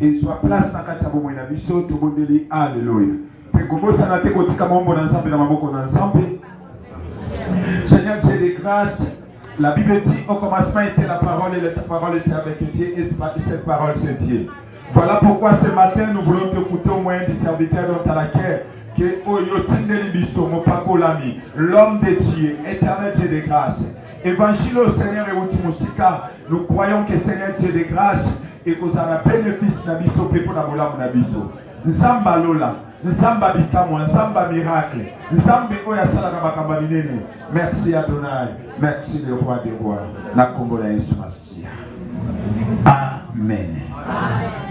Et soit place na kati ya bomoi na biso tobondeli alléluia. Pe kobosa na te kotika mambo na nzambe na maboko na nzambe. Seigneur Dieu de grâce, la Bible dit au commencement était la parole et la parole était avec Dieu et cette parole c'est Dieu. Voilà pourquoi ce matin nous voulons t'écouter au moyen du serviteur dont à la guerre que Oyotinde Biso Mopakolami, l'homme de Dieu, éternel Dieu de grâce. Évangile au Seigneur et Utimusika, nous croyons que Seigneur Dieu de grâce et que ça a bénéfice na biso pepo na bola na biso. Nzamba lola, nzamba bikamo, nzamba miracle, nzambe oya sala na bakamba binene. Merci Adonai, merci le roi des rois, na Congo la Yesu Masia. Amen.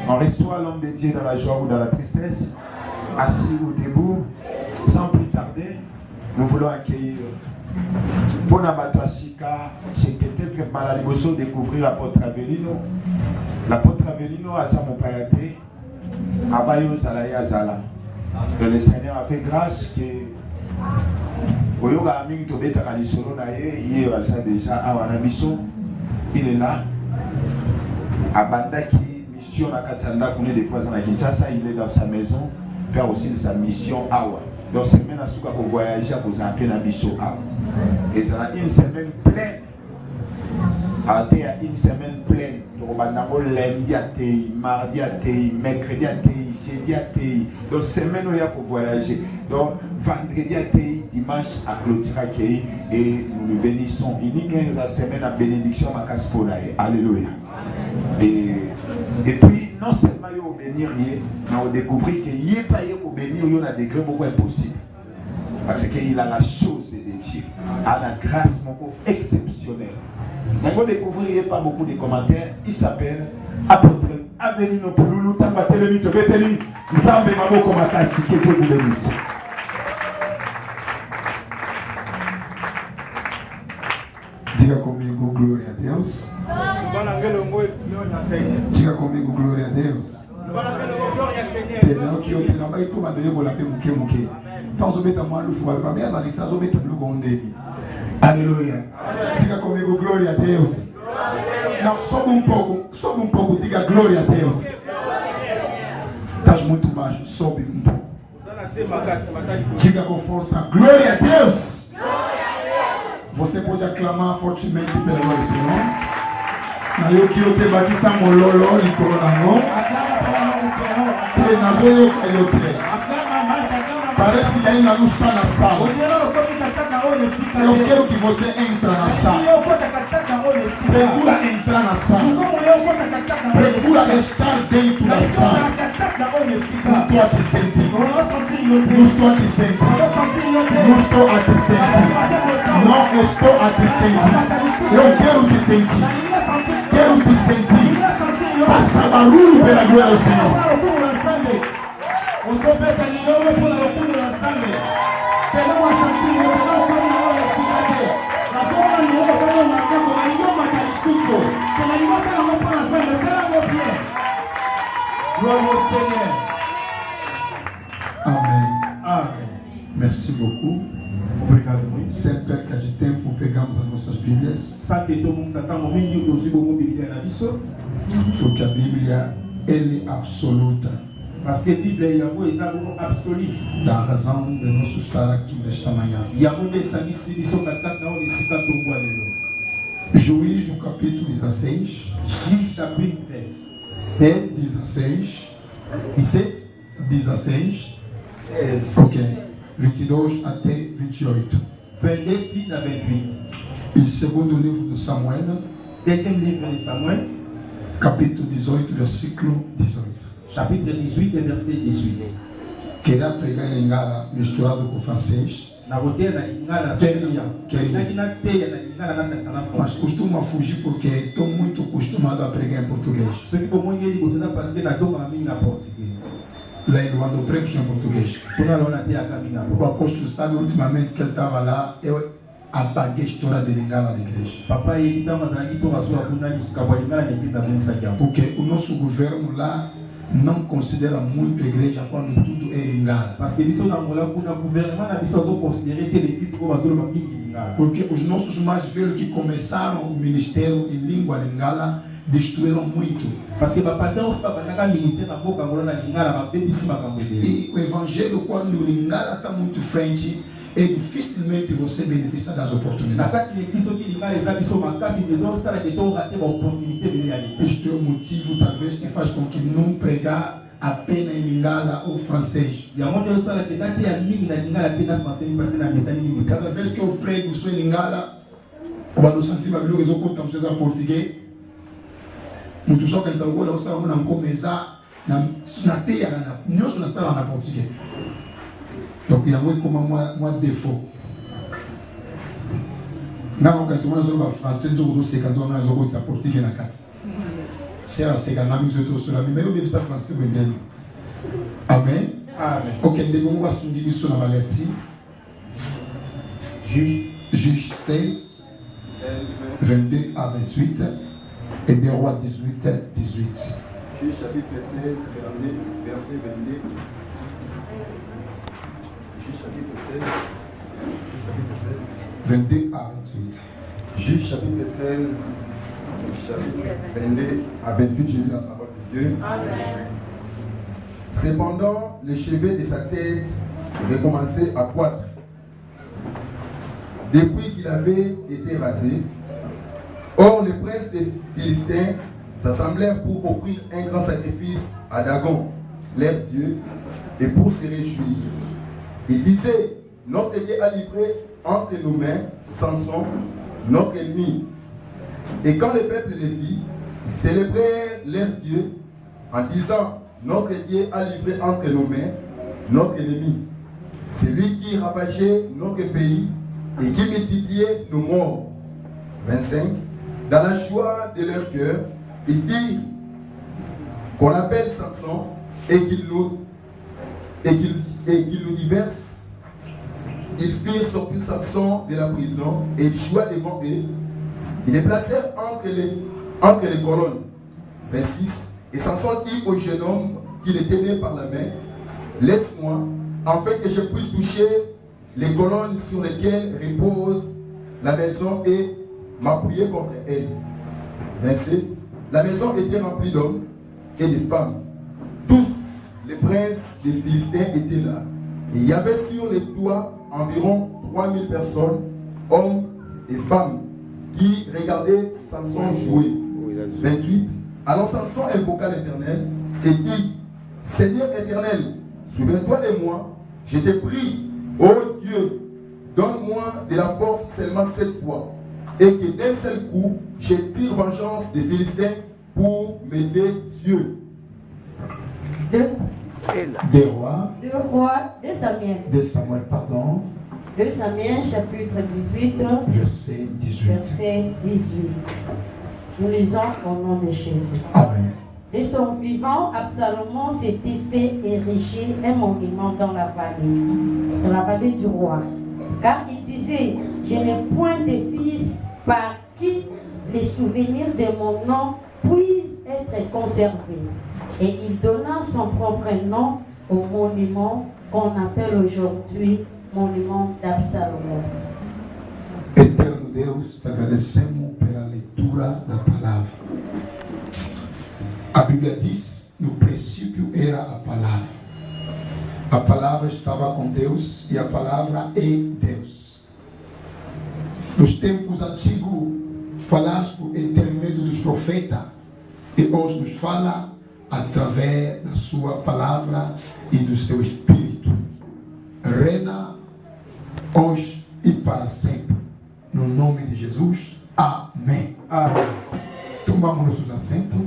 On reçoit l'homme de Dieu dans la joie ou dans la tristesse, assis ou debout, sans plus tarder, nous voulons accueillir Bonabatoashika, c'est peut-être par la liboso découvrir l'apôtre Avelino. L'apôtre Avelino a sa mopayate, Abayo Zalaya Zala. Et le Seigneur a fait grâce que Oyoga Aming Tobeta Kalisoro Naye, il est déjà à Wanabiso, il est là. Abandaki, mission à Katsanda, qu'on est des croisants à Kinshasa, il est dans sa maison, faire aussi sa mission Awa. Donc c'est maintenant qu'on voyage à vous appeler la mission Awa. Et ça a une semaine pleine. Il y a une semaine pleine. Donc, lundi à Tei, mardi à Tei, mercredi à Tei, jeudi à Tei. Donc, semaine où il y a pour voyager. Donc, vendredi à Tei, dimanche à clôture à Tei. Et nous le bénissons. Il dit que la semaine à bénédiction à Kaspolae. Alléluia. Et puis, non seulement il y a au bénir, mais on découvre qu'il n'y a pas au bénir, il y a des degrés beaucoup impossibles. Parce qu'il a la chose de Dieu, a la grâce exceptionnelle. On va découvrir, il n'y a pas beaucoup de commentaires. Il s'appelle Apôtre Avelino Pouloulou, Tambatelemi, Tobeteli, Nzambe Maboko Makasi, qui était vous bénisse. Diga comigo, glória a Deus. Diga comigo, glória a Deus. Perdão que eu tenho mais tomado eu vou lá pelo que. Então, eu meto a mão no fogo, para mim, as anexas, eu meto no com dele. Aleluia. Diga comigo, glória a Deus. Não, sobe um pouco, diga glória a Deus. Estás muito baixo, sobe um pouco. Diga com força, glória a Deus. Você pode aclamar fortemente pelo Senhor. Na eu que eu te bati samololo, e coronamon. Na eu que eu te. Parece que ainda não está na sala. Eu quero que você entre na sala. Procura entrar na sala. Procura estar dentro da sala. Não estou a te sentir. Não estou a te sentir. Não estou a te sentir. Não estou a te sentir. Eu quero te sentir. Quero te sentir. Faça barulho pela glória do Senhor. Amém. Amém. Merci beaucoup. Obrigado muito. Sem perca de tempo, pegamos as nossas Bíblias. Porque a Bíblia é absoluta. Parce que la Bible est absolue. Da razão de nosso estar aqui nesta manhã. Juiz no capítulo 16. Juiz chapitre 16. 16. 17. 16. Ok. 22 até 28. 22 a 28. E segundo livro de Samuel. Deuxième livre de Samuel. Capítulo 18, versículo 18. Chapitre 18, verset 18. Queria pregar em Lingala misturado com francês. Mas costuma fugir porque estou muito acostumado a pregar em português. Lá em Luanda, eu prego em português. O apóstolo sabe ultimamente que ele estava lá, eu apaguei a história de Lingala na igreja. Porque o nosso governo lá não considera muito a igreja quando tudo é Lingala. Porque os nossos mais velhos que começaram o ministério em língua Lingala destruíram muito. E o evangelho, quando o Lingala está muito frente, é dificilmente você beneficia das oportunidades. Este é o motivo, talvez, que faz com que não pregar apenas em Lingala ou francês. Cada vez que eu prego só em Lingala, quando sentimos que eu conto em português, muito só que eu vou começar na terra, nós não estamos na português. Donc il y a comme un défaut. Quand on a français, on a portugais na carte. C'est la seconde ami que je suis là, mais il y a français. Amen. Amen. Ok, on va se dire sur la maladie. Juge 16, 22 à 28 et des rois 18, 18. Juge chapitre 16, verset 22. Chapitre 16, 22 à 28. Juge chapitre 16, chapitre 22 à 28, j'ai lu la parole de Dieu. Amen. Cependant, les cheveux de sa tête recommençaient à croître. Depuis qu'il avait été rasé, or les princes des Philistins s'assemblèrent pour offrir un grand sacrifice à Dagon, leur Dieu, et pour se réjouir. Il disait, notre Dieu a livré entre nos mains Samson, notre ennemi. Et quand le peuple le vit, ils célébrèrent leur Dieu en disant, notre Dieu a livré entre nos mains notre ennemi. C'est lui qui ravageait notre pays et qui multipliait nos morts. 25. Dans la joie de leur cœur, ils dirent qu'on appelle Samson et qu'il nous diverse. Ils firent sortir Samson de la prison et il joua devant eux. Ils les placèrent entre les colonnes. 26. Et Samson dit au jeune homme qui le tenait par la main, laisse-moi, afin que je puisse toucher les colonnes sur lesquelles repose la maison et m'appuyer contre elle. 27. La maison était remplie d'hommes et de femmes. Tous les princes des Philistins étaient là. Et il y avait sur les toits environ 3000 personnes, hommes et femmes, qui regardaient Samson jouer. 28. Alors Samson invoqua l'Éternel et dit, Seigneur éternel, souviens-toi de moi, je t'ai pris, ô Dieu, donne-moi de la force seulement 7 fois, et que d'un seul coup, je tire vengeance des Philistins pour m'aider Dieu. Des rois. 2 Samuel, pardon. 2 Samuel, chapitre 18, verset 18. Verset 18. Nous lisons au nom de Jésus. Amen. De son vivant, Absalom s'était fait ériger un monument dans la vallée du roi. Car il disait, je n'ai point de fils par qui les souvenirs de mon nom puissent être conservés. Et il donna son propre nom au monument qu'on appelle aujourd'hui monument d'Absalom. Eterno Deus, te agradecemos pela leitura da palavra. A Bíblia diz, no princípio era a palavra. A palavra estava com Deus e a palavra é Deus. Nos tempos antigos, falaste por intermédio dos profetas e hoje nos fala através da sua palavra e do seu Espírito. Reina hoje e para sempre. No nome de Jesus. Amém. Amém. Tomamos nossos assentos.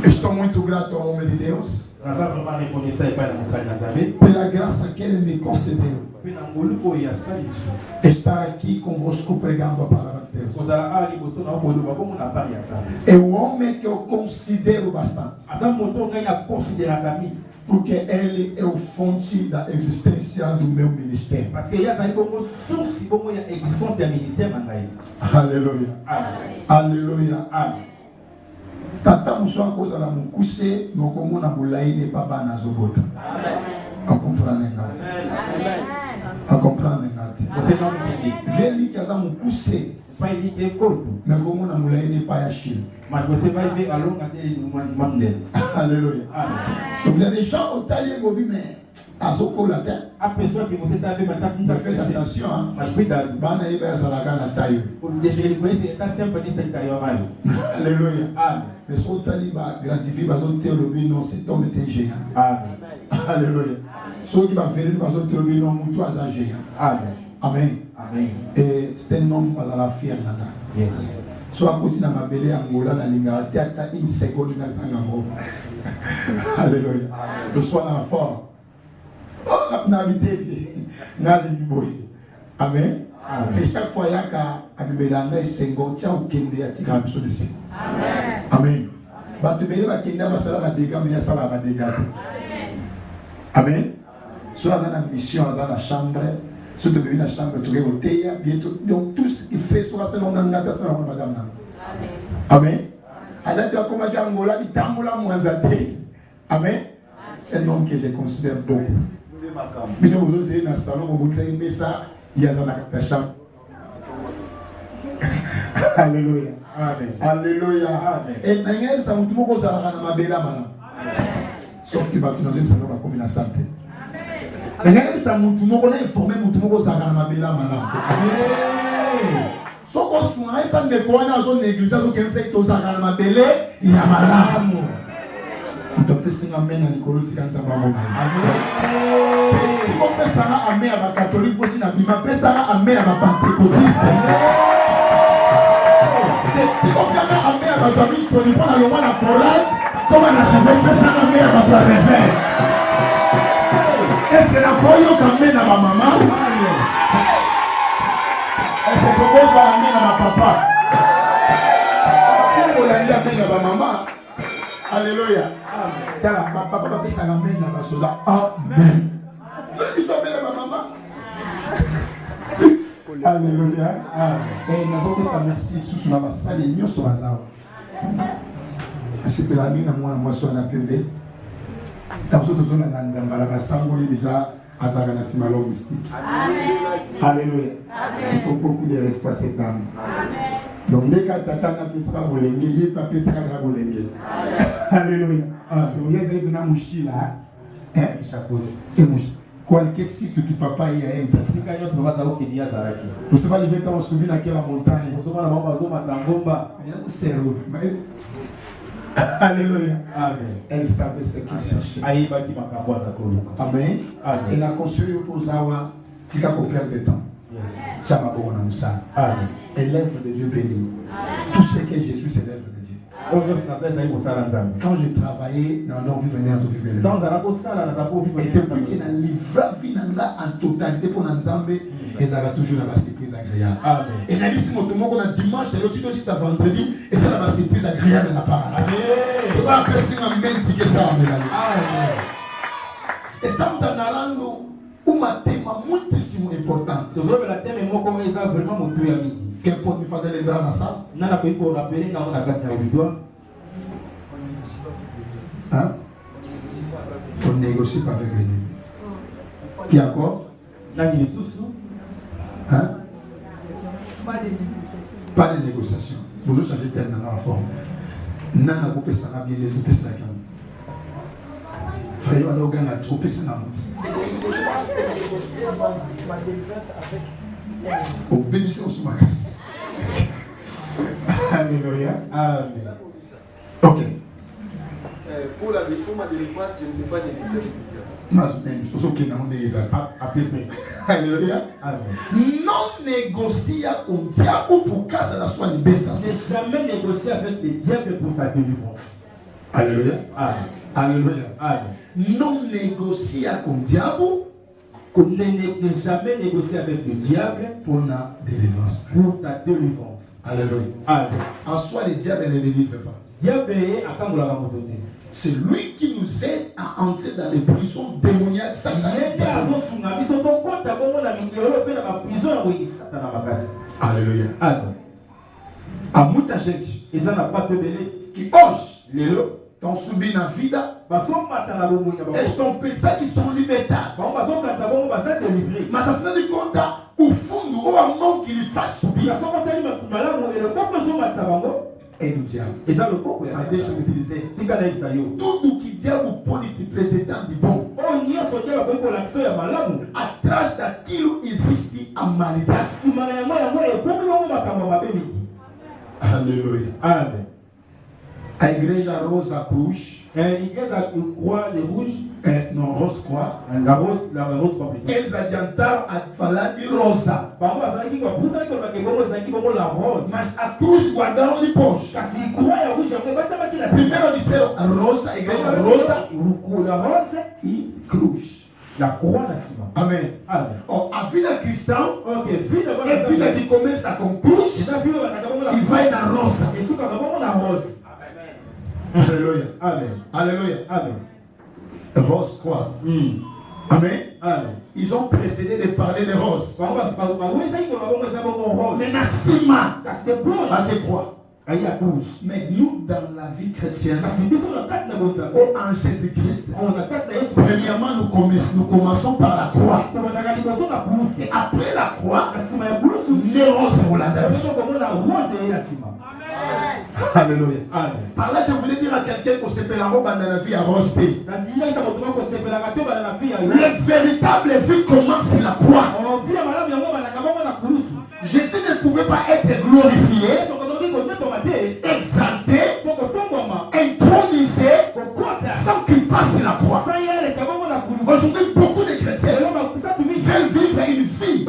Estou muito grato ao homem de Deus. naza vraiment reconnaissant epai na mosali na Nzambe pela graça que Ele me concedeu. mpe na ngolu oyo asali biso Estar aqui convosco pregando a palavra de Deus. kozala awa liboso na okoloba bongo na pari ya Nzambe É o homem que eu considero bastante, aza moto ngai nakonsideraka mingi porque Ele é o fonte da existência do meu ministério. parce que ye azali bongo source bongo ya existence ya ministère na ngai. Aleluia. Amen. Aleluia. Amen. Tata mosu akozala mokuse mokomona molai ne pa bana azobota. Akomprendre ngati. Akomprendre ngati. Você não me entende. Veli ki aza mokuse Vai vir ter corpo, mokomona molai ne pa ya Chine. mas você vai ver a longa dele do mano dele. Alléluia. Amen. Donc il y a des gens au talier gobi mais azokola te. A pessoa que você está vendo, mas está com Mais faites attention hein. mas cuidado. Bana yeba yazalaka na taille. Desde que ele conhece, ele está sempre nisso que caiu a mão. Alléluia. Amen. Mais so tali ba gratifier bazo théologie non cet homme était géant. Amen. Alléluia. So qui va venir bazo théologie non mutu aza géant. Amen. Amen. Amen. Et c'est un homme bazala fier nana. Yes. So akoti na mabele angola na linga ata une seconde na sanga mo. Alléluia. Je sois là fort. Oh, na vidéo. Na liboye. Amen. Amen. Et chaque fois yaka amibelanga esengo tia ukende ya tika biso de sengo. Amen. Amen. Batu bele ba kenda basala ba dega mais ya sala ba dega. Amen. Soit dans la mission dans la chambre, soit de la chambre tu révolter bientôt donc tout ce qu'il fait soit selon la ngata ça madame. Amen. Azati akoma jangola bitambola mwanzate. Amen. C'est un homme que je considère beaucoup. Bino vous êtes dans le salon vous avez mis ça il y a dans la chambre. Alléluia. Amen. Alléluia. Amen. Et n'ayez ça tout monde ça na mabela mana. Sauf que va nous aimer ça va comme la santé. N'ayez ça tout monde est informé tout monde ça na mabela mana. Amen. Soko soin ça ne quoi na zone négligence au comme ça to ça na mabele il y a malamu. Donc c'est un amen à Nicolas Tikanza Mamona. Amen. Si on fait ça amen à la catholique aussi na bima fait ça amen à la pentecôtiste. Si on fait ça amen à la famille sur le point à l'ombre la chorale, comment on a fait ça amen à la préfère. Est-ce que la voyons amen à ma maman? Est-ce que vous pouvez amen à ma papa? Qui vous l'a dit amen à ma maman? Alléluia. Car papa va faire ça amen à ma soda. Amen. Ils sont amen à ma maman. Alléluia. Et nous avons fait ça merci sous la salle et nous sommes à ça. C'est que la mine à moi sur la PV. Dans ce zone dans la Bassangoli déjà à Zagana Simalo mystique. Alléluia. Il faut beaucoup de respect à cette dame. Donc les gars t'attendent à plus pas voler, les pas plus ça va voler. Alléluia. Donc il y a des gens mouchi là. Hein? C'est mouchi. Qualquer cycle que papa y a un Si quand on va savoir qu'il y a Zaraki. vous savez arriver dans soubi dans quelle montagne. Vous savez la maman zoma tangomba. Alléluia. Amen. Elle savait ce qu'il cherchait. Aïba qui m'a capable à koluka. Amen. Amen. Elle a construit pour Zawa. Tika pour perdre de temps. Yes. Ça m'a beaucoup Moussa. Amen. Et l'œuvre de Dieu béni. Tout ce que Jésus c'est l'œuvre de Dieu. Quand je travaillais dans leur vie venir à vivre dans un rapport ça là dans et depuis qu'il a livré finalement en totalité pour Nzambe et ça va toujours la surprise agréable. Amen. Et la liste motomo on a dimanche et l'autre aussi c'est vendredi et ça la surprise agréable la parole. Amen. Tu vas appeler ça amen si que ça amen. Amen. Et ça nous a nalando uma tema muitíssimo importante. Je veux la thème moi comme ça vraiment mon Dieu ami. Quel point me faisait les bras dans ça? Nana peut pour rappeler dans la carte auditoire. Hein? On négocie pas avec l'ennemi. Qui encore? Nani sous. Hein? Pas de négociation. Vous nous changez tellement dans la forme. Nana vous pouvez s'en habiller, vous pouvez s'en habiller. Frère, on a gagné la troupe et c'est la montre. Au bénissez au sous-magas. Alléluia. Amen. Ok. Pour la délivrance, je ne peux pas négocier. Alléluia. Non négocier contre Dieu ou pour casser la soie liberté. Ne jamais négocier avec les diables pour ta délivrance. Alléluia. Amen. Alléluia. Amen. Non négocier avec le diable Ne jamais négocier avec le diable pour la délivrance. pour ta délivrance. Alléluia. Amen. En soi, le diable ne délivre pas. Diable est à quand la mototé. C'est lui qui nous aide à entrer dans les prisons démoniaques sataniques. Alléluia. Amen. À muita gente Et ça n'a pas de belé. qui hoje Lélo. estão subindo na vida, Eles estão pensando que são libertados. Mas afinal de contas, o fundo ou a mão que lhe faz subir é do diabo. Mas deixa eu te dizer, tudo que o diabo pode te apresentar de bom, atrás daquilo existe a maldade. Aleluia. Amen. A igreja Rosa Cruz, L'Église croix de rouge, não, Rosa Croix, la rose compliquée. eles adiantaram a falar de rosa, mas a cruz guardaram depois. Primeiro disseram a rosa, a igreja rosa e cruz. La croix na cima. Amém. Amen. Oh, a vida cristã Ok, vida é vida que começa com cruz e vai na rosa. na rose. Aleluia. Amen. Aleluia. Amen. Rose Croix. Amém. Amen. Ils ont précédé de parler de rose. Mais Mais na cima, c'est bon. c'est croix. Il y a rouge. Mais nous, dans la vie chrétienne, Parce que ou en Jésus-Christ, on a quatre premièrement, nous commençons par la croix. Et après la croix, les roses vont la Alléluia. Amen. Par là, je voulais dire à quelqu'un qu'on s'appelle la robe dans la vie à rose. Le véritable vie commence sur la croix. Jésus ne pouvait pas être glorifié, exalté, intronisé sans qu'il passe sur la croix. Aujourd'hui, beaucoup de chrétiens veulent vivre une vie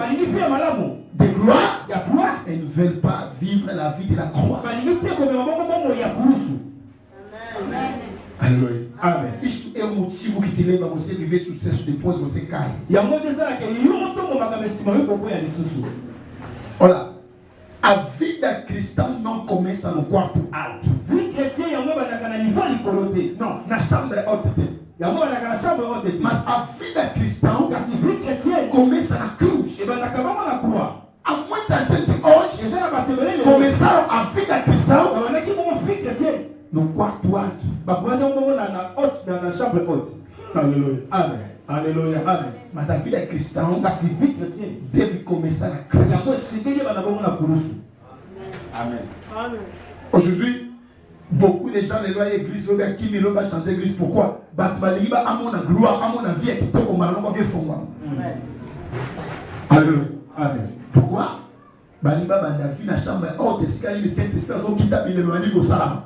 de gloire et ne veulent pas vivre la vie de la croix. Alléluia. Amen. Isto é o motivo que te leva a você viver sucesso depois você cai. Olha, a vida cristã não começa no quarto alto. Não, na chambre haute. Mas a vida cristã começa na cruz. Há muita gente hoje começaram a vida cristã no quarto alto. Aleluia. Amen. Aleluia. Amen. Mas a vida cristã Amen. deve começar na cruz. Amen. Aujourd'hui, beaucoup de gens ne voient l'église, le gars qui ne va changer l'église. Pourquoi? Parce que il a mon gloire, à mon vie, qui tombe au malin, on va faire. Alléluia. Amen. Pourquoi? Baliba bandafi na chambre haute, si le Saint-Esprit a qui t'a mis le loin au salam.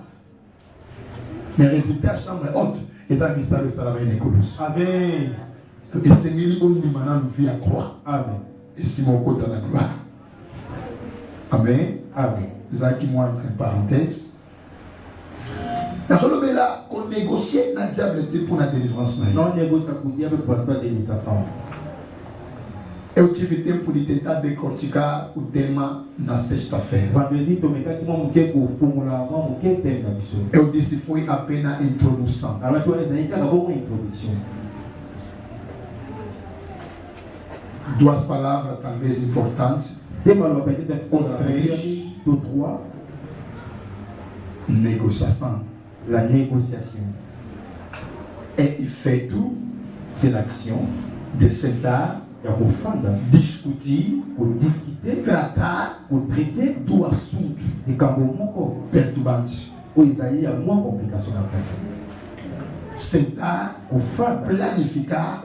Mais résultat à chambre haute, et ça, il le salam et les coulous. Amen. Et c'est lui qui nous maintenant nous vit à croix. Amen. Et si mon côté dans la gloire. Amen. Amen. Ça qui moi entre parenthèses. Dans ce moment-là, qu'on négocie la diable pour la délivrance. Non négocie pour diable pour la délivrance. Eu tive tempo de tentar decorticar o tema na sexta-feira. Eu disse foi apenas a introdução. Duas palavras talvez importantes. Négociação. La négociation. É efeito, c'est l'action de sentar, discutir, discuter, tratar traiter do assunto de cambo perturbante. ou Isaïe a moins complication à passer. Sentar, planificar,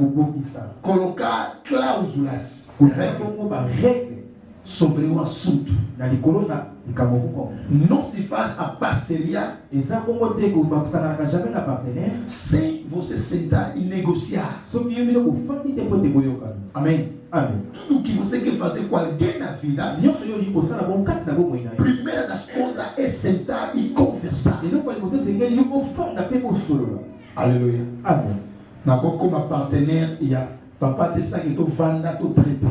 colocar cláusulas, règle sobre o assunto. Não se faz a parceria sem você sentar e negociar. Amém. Amen. Tudo que você quer fazer com alguém na vida, primeira das coisas é sentar e conversar. Alléluia. Amen. Comme partenaire, il y a papa de ça qui est vendre, tout traité.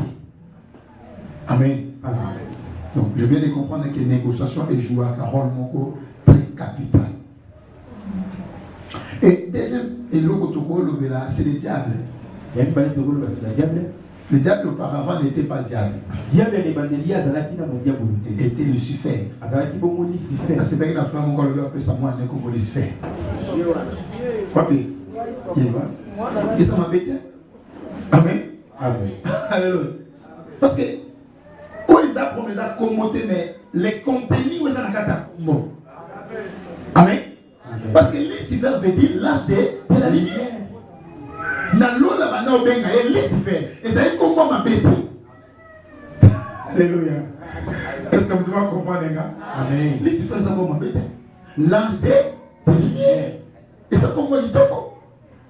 Amen. Amen. Donc, je viens de comprendre que la négociation est jouée à un rôle très capital. Et deuxième, c'est le diable. Le diable auparavant n'était pas diable. Il était Lucifer. C'est pas qu'il a fait un mot que ça m'a comme Lucifer. Quoi bien? Et ça m'a bêté. Amen. Alléluia. Parce que où ils ont promis à commoter, mais les contenus où ils ont la bon. Amen. Parce que Lucifer veut dire l'âge de la lumière. Dans l'eau là bas benga et Lucifer et ça est comme ma bête. Alléluia. Est-ce que vous devez comprendre les gars? Amen. Lucifer c'est comme ma bête. L'âge de la lumière. Et ça comme moi dit toko.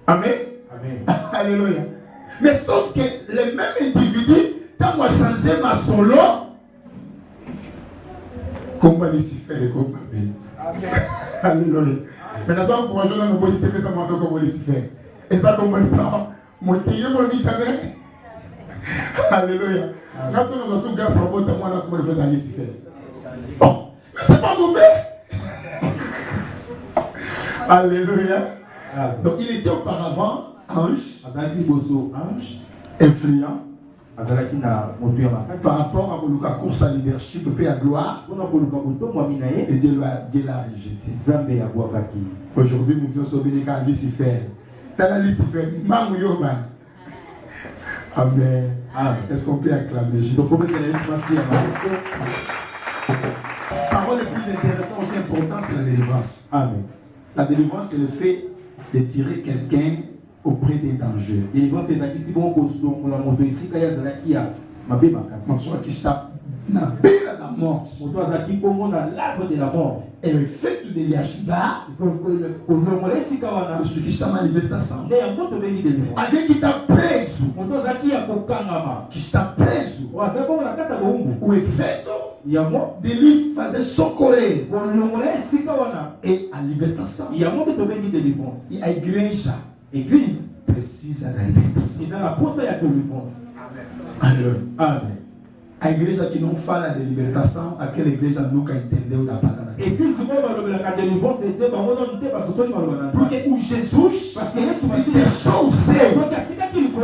Amen. Amen. Alléluia. Mais sauf que les mêmes individus, quand moi changer ma solo, comme Lucifer et comme ma bête. Alléluia. Mais nous avons encouragé dans nos positions que ça m'a donné comme Lucifer. Et ça comme mon Dieu mon dit jamais. Alléluia. Quand on a sous grâce à moi, on a comment faire Lucifer. Bon, mais c'est pas mauvais. Alléluia. Donc il était auparavant ange, influent. Par rapport à la course à leadership et à gloire, et Dieu l'a rejeté. Aujourd'hui, nous sommes venus à Lucifer. Dans la Lucifer, Amen. Est-ce qu'on peut acclamer Jésus? La parole le plus intéressant, aussi important, c'est la délivrance. Amen. La délivrance, c'est le fait de tirer quelqu'un auprès des dangers. Et le fait de l'Yashiba, ce qui s'appelle libertation, avec qui t'a preso, qui t'a preso, ou est fait de lui fazer socorrer, et à libertation, il y a igreja. Église precisa da libertação. Alléluia. Amen. A igreja que não fala de libertação, aquela igreja nunca entendeu da palavra. Porque o Jesus deixou o céu,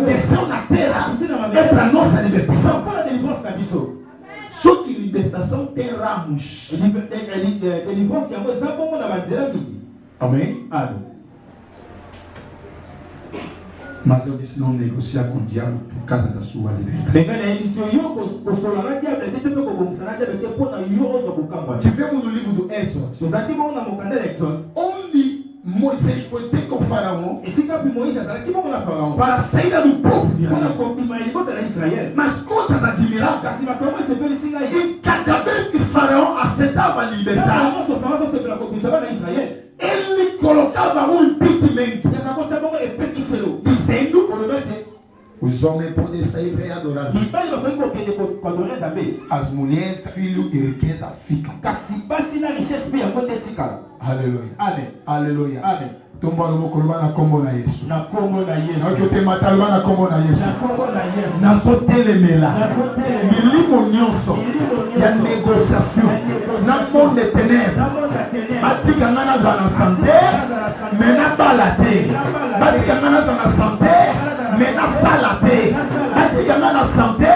desceu na terra, é para nossa libertação. Só que libertação tem ramos. Amém? Amém. Mas eu disse não negociar com o diabo por causa da sua liberdade. Tivemos no livro do Êxodo, onde Moisés foi ter com o faraó para a saída do povo de Israel. Mas coisas admiráveis. E cada vez que o faraó aceitava a liberdade, ele colocava impedimento, dizendo: os homens podem sair e adorar. As mulheres, filhos e riqueza ficam. Aleluia. Amém. Aleluia. Amém. Tumba no mukuluma na kombo na Yesu. Na kombo na Yesu. Na kyote mataluma na kombo na Yesu. Na kombo na Yesu. Na sotelemela. Na sotelemela. Milimo nyonso. Ya négociation. Na monde de ténèbres. Batika ngana za na santé. Mena balate. Batika ngana za na santé. Mena salate. Batika ngana santé.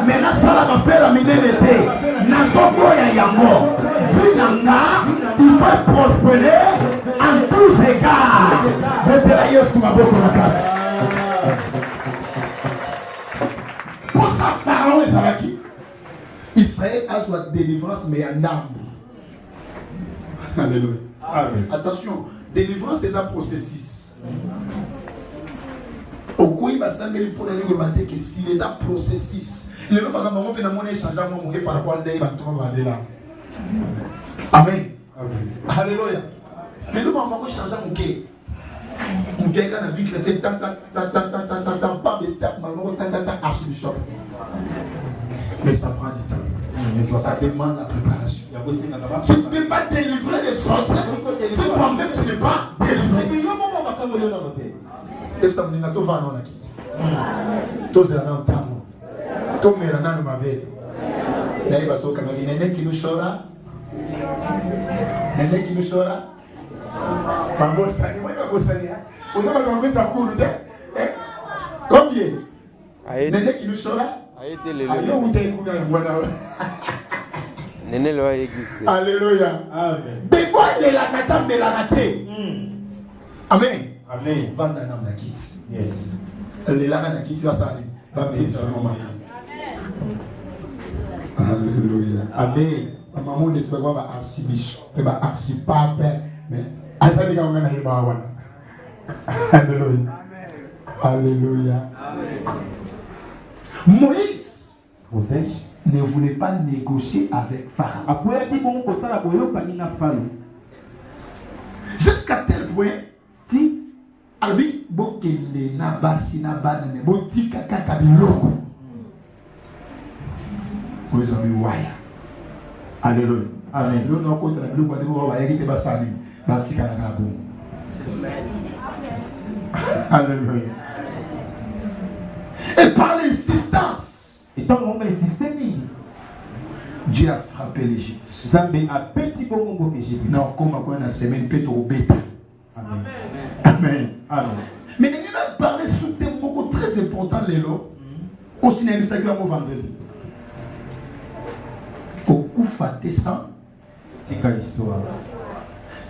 Mena sala ba fera minelete. Na soko ya yango. Vinanga. Il va prospérer en tous égards. Mettez-la Yesu maboko na kasi. Pour ça, Pharaon et Saraki, Israël a soit délivrance, mais en âme. Alléluia. Amen. Attention, délivrance c'est un processus. Au coup, il va s'amener pour aller remarquer que si les a processus, il ne va pas vraiment changer par rapport à là. Amen. Alléluia. Mais nous allons changer mon cœur. Mon cœur quand la vie chrétienne, pas d'étape, archbishop. Mais ça prend du temps. Ça demande la préparation. Tu ne peux pas délivrer les autres si toi-même tu n'es pas délivré. ça me dit to va non nakiti to zela na ntango to mela na no mabele dai baso kana nene ki no shora Pambosani, moi Pambosani, vous avez enlevé sa cour, combien? Nene qui nous chora? Aïe, où t'es écouté un bon homme? Nene l'a existé. Alléluia. Amen. Mais moi, il la kata me la raté. Amen. Amen. Vanda nam na kiti. Yes. Le la na kiti va sali. Va me dire maman. Alléluia. Amen. Maman ne sait pas archibishop, pas archipape, mais azali kama ngana hiba wana. Alléluia. Alléluia. Moïse ne voulait pas négocier avec Pharaon. Jusqu'à tel point, si Albi bokende na basi na banane botika kaka biloko. Moïse a mis waya. Alléluia. Amen. Nous n'avons pas de biloko de boba yaki basani batika na kabon. Alléluia. Et par l'insistance, Dieu a frappé l'Égypte. Non, comme on a une semaine, peut-être au bêta. Amen. Amen. Amen. Mais il a parlé sous des mots très importants, Lélo. Au cinéma, c'est un vendredi. Koku faté sans tika histoire.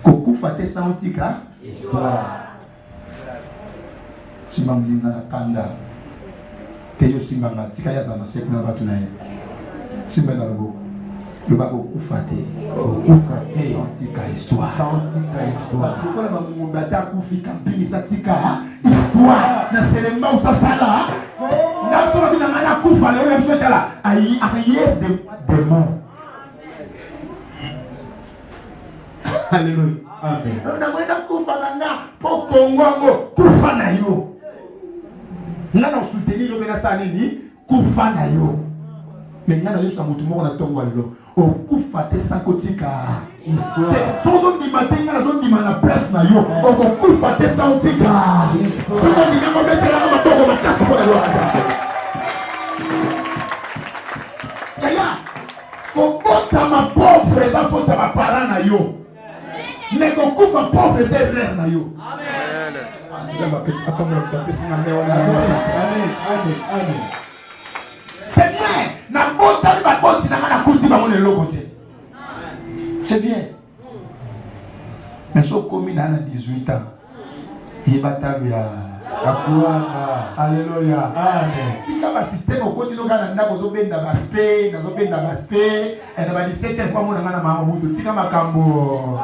Koku faté sans tika histoire. Si mamlina na kanda. Teyo simbanga tika ya zama sekuna batu na ye. Simba na logo. Le bako kufate. Kufate sans tika histoire. Sans tika histoire. Pourquoi la maman bata kufika mbili sa tika histoire na selema usasala. Na solo bina ngana kufa leo na msweta la. Ayi arrière de démons. Alléluia. Amen. Unamwenda kufa nanga pokongongo kufa na yo. Ngana usuteni lo bena sana nini kufa na yo. Mais ngana yo sa mutu mo na tongo lo. O kufa te sankotika. Sozo ni matenga na zo ni mana press na yo. O kufa te sankotika. Sozo ni ngamo betela na matoko makasi kwa lo asa. Yaya. Kokota ma pauvre za fota ma parana yo. Mais qu'on couvre pauvre et frères na yo. Amen. Amen. C'est bien. Na bota ni ba boti na na kuzi ba mone lokote. C'est bien. Mais so komi na 18 ans. Yebata ya akuana. Alléluia. Amen. Tika ba système au côté lokana ndako zo benda baspe, na zo benda baspe, et na ba 17 fois mona ngana ma mutu tika makambo.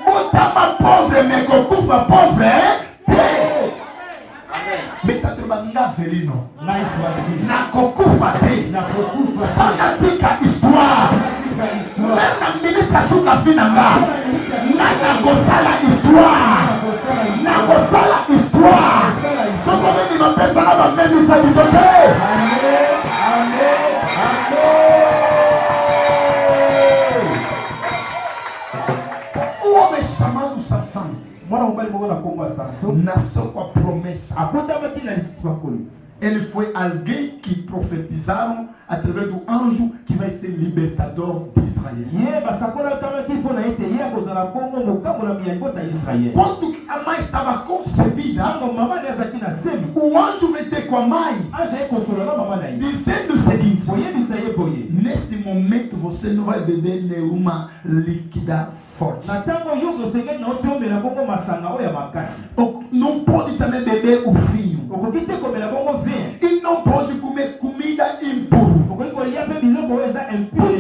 Botama pauvre mais kokufa pauvre mais tatrobanga velino na kokufa te sana tika histoire na ministre suka finanga na kosala histoire na kosala histoire soko ni mapesa na ba memi sa bidote. Amen. Amen. Il faut alguém qui prophétisaram através do anjo qui vai ser libertador d'Israël. Quando a mãe estava concebida, o anjo veio com a mãe, dizendo o seguinte: nesse momento você não vai beber nenhuma líquida forte. Não pode também beber o vinho. E não pode comer comida impura. Porque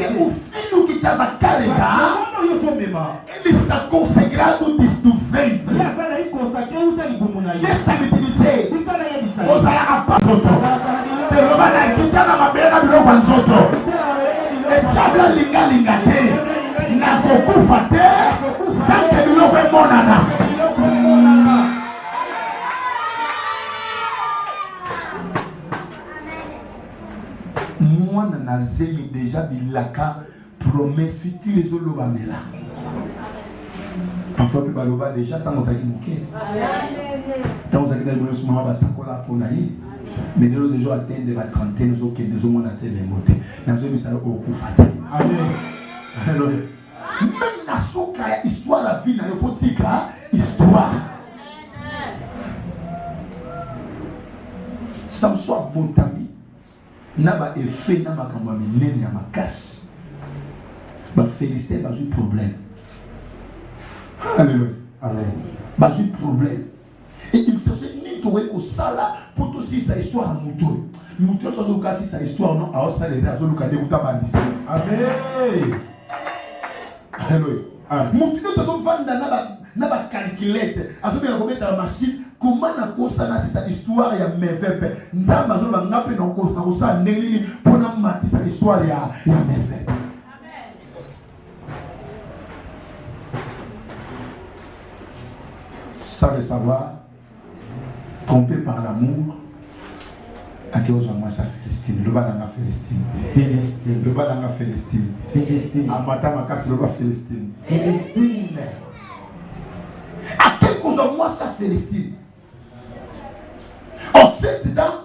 o filho que estava carregado, ele está consagrado do ventre. Ele sabe te dizer: Osara apazoto. Pero vai lá que já na mabeira virou banzoto. E sabla linga linga te. Na kokufa te. Sanke biloko e monana. Moi, nazemi déjà bilaka promet futur les olobamela. Parfois, tu baloba déjà tant que ça qui moque. Tant vous avez des bonheurs sur maman, ça colle pour naïe. Mais nous déjà atteindre la trentaine, nous autres nous avons atteint les mots. Nous avons mis ça au coup fatal. Amen. Alléluia. Même la soca histoire la vie, il faut dire histoire. Samson bon ami, n'a pas effet, n'a pas comme un nez, n'a pas casse. Bah féliciter, pas eu problème. Alléluia. Amen. Pas eu problème. Et il se fait ni trouver au sala pour tout si sa histoire à mouton. Mouton soit au cas si sa histoire non à ça les raisons le cas de outa bandis. Amen. Alléluia. Mouton soit au vendre n'a pas calculette. À ce moment là la machine comment na kosa na cette histoire ya merveille. Nzamba zo ba ngape na kosa ndeli pour na mati sa histoire ya merveille. Sans le savoir, trompé par l'amour, à qui aux moi ça Philistine, le bas dans la Philistine, le bas dans la Philistine, à Matama casse le bas Philistine, à quel cause moi ça Philistine, en cette dame,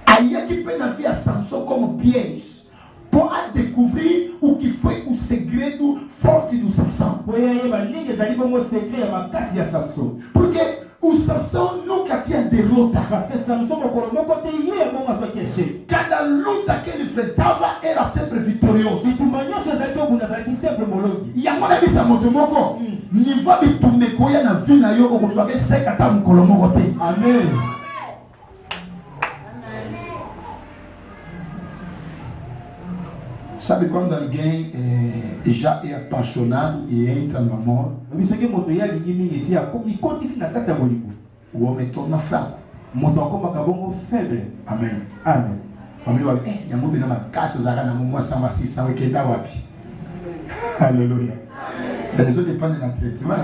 aïe qui peut la vie à Samson comme piège. Pour découvrir ou qui fait ou secret ou fort du Samson. Pour que ou Samson nous qu'attient des routes. Parce que Samson quand la lutte qu'il enfrentava era sempre victorioso. Il y a mon avis ça monte moko. Ni va bitume koya na vie na yo ko soke sekata mukolo moko te. Amen. Sabe quando alguém já é apaixonado e entra numa mort, o homem torna fraco. Amém. Amém. Família vai ver, minha mãe na casa da na mãe sama si sabe que dá wapi. Aleluia. Les autres dépendent d'un traitement.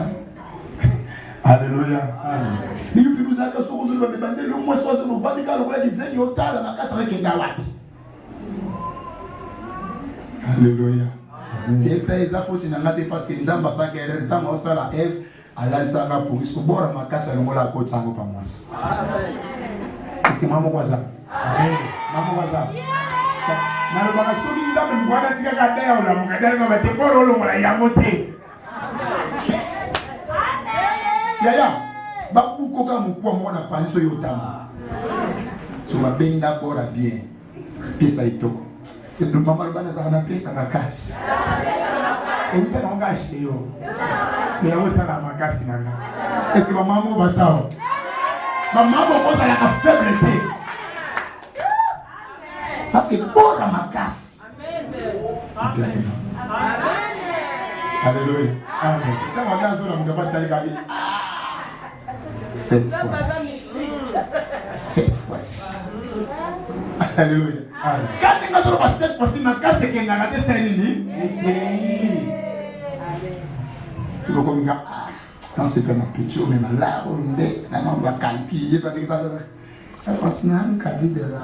Aleluia. Amen. Mais nous nous avons sur nous le bandé le moins soit nous va dire que les zéni otala na casa avec dá wapi. Alléluia. Et ça est à faute n'a parce que ndamba sa guerre ndamba osala Eve ala sanga pour risque bora makasa ngola ko tsango pa moi. Est-ce que maman waza? Amen. Maman waza. Na lo baka soki ndamba ngwana tika ka daya ola mukadala ngaba te boro lo ngola ya mote. Yaya baku ko ka mukwa mwana panso yotama. So ba benda bora bien. Pisa itoko. Le maman va nous en appeler ça la casse. Et vous êtes en gâche, yo. Mais où ça la casse, est-ce que maman va ça? Maman va la faiblesse. Parce que pour la casse. Amen. Alléluia. Amen. Quand on a besoin de me battre avec cette fois-ci. Cette fois-ci. Alléluia. Quand on a cette fois-ci, ma casse est qu'il y a un dessin. Tu vas comme quand c'est pas ma picture, mais là, on est là, on va calculer. Je pense que nous calculer de là.